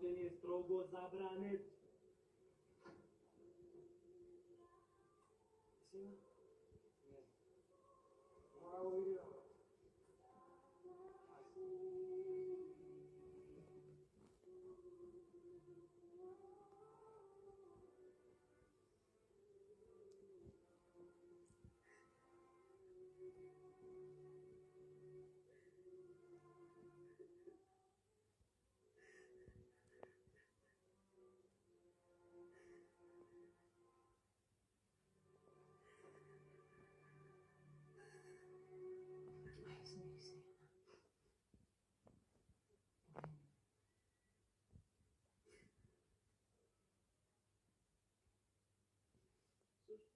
Zaošten je strogo zabranjen. Sina? Ne. Moramo vidjeti.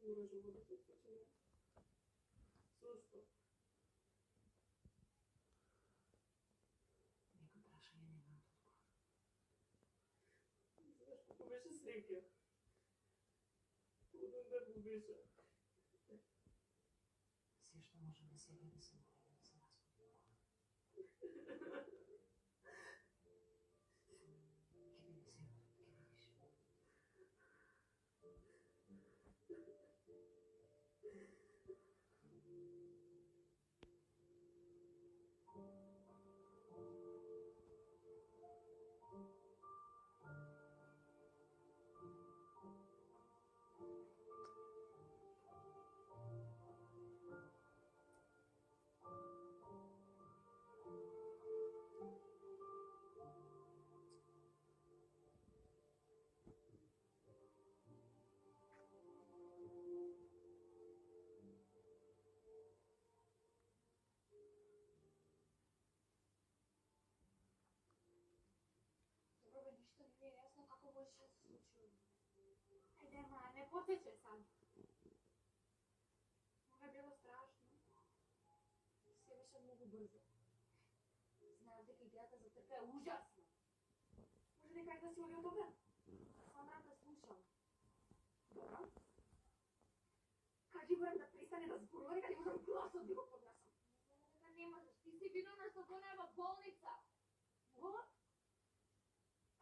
Не можу бути тут починати. Сусто. Нека прашање немам одговор. Знаеш колко беше среќа. Труден да го беше. Се што можам да сега да се молим да се расподелува. Ќе биде сега, ќе видиш. Ништо не ми е јасно како можеше да се случи. Ајде, ма, не потече сам. Мога е било страшно. Се беше многу брзо. Знаев дека идејата за трка е ужасна. Може дека и да си овие добра? Сандра да слушам. Добра? Кажи барем да престане да зборува, дека не можам гласот да го поднесам. Дека не можеш, ти си виновна што Бона е во болница. Вот?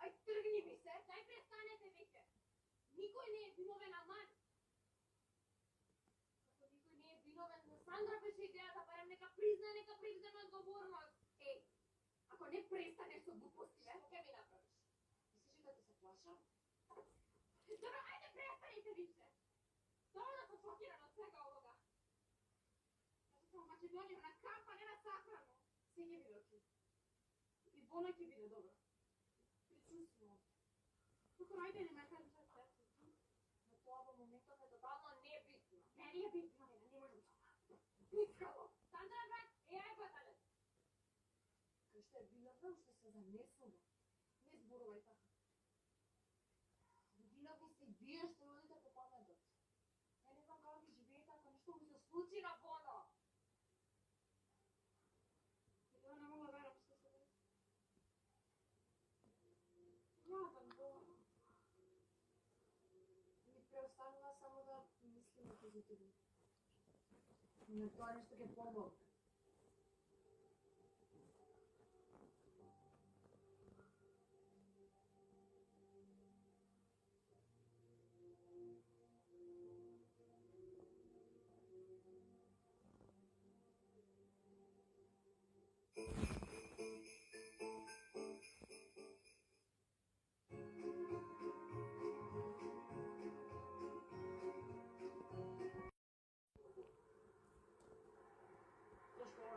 Ај, тргни ми се! Дај престанете веќе! Никој не е виновен, аман! Како никој не е виновен, на Сандра беше идејата, барем нека преземе одговорност. Еј, ако не престанеш со глупости, што ќе ми направиш? Мислиш дека ти се плашам? Добро, ајде престанете више! Доволно сум шокирана од сега овога. Зашто сум во Македонија, на кампа, не на сахрано. Се ќе биде окей. И Бона ќе биде добро. Причувствувам. Тука најде не ме кажеш срцето. Но тоа во моментот е тотално небитно. Не е битно, не можам тоа. Никако. Сандра, брат, ај батале. Кај што е виновна, уште се занесува. Не зборувај така. Виновни сте вие што родите по паметот. Ја не знам како ги живеете ако нешто му се случи на Боно. И тоа не мога да верам што се деси. Јадам Бона. Ми преостанува само да мислиме позитивно. Но тоа нешто ќе помогне.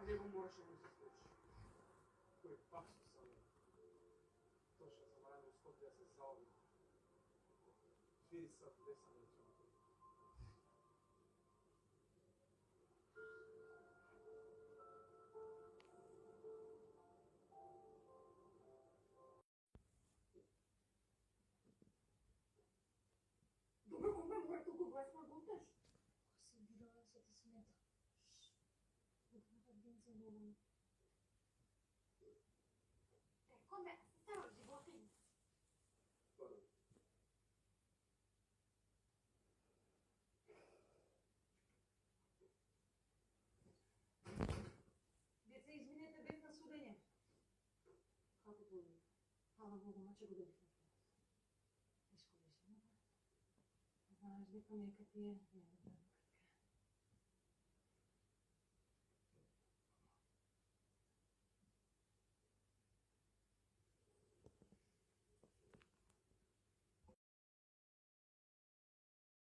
Него можеше да се случи. Кој пак со Сандра. Тоа што сам рано у Скопје се заоби. 4 сати без Сандра. Добро, мора толку гласно гуташ. Се виновен се ти смета. Бензин овој. Коме, старо животиње. Hvala Bogu, ma čego dobiti na Teško više, no. Znaš, deko neka ti je,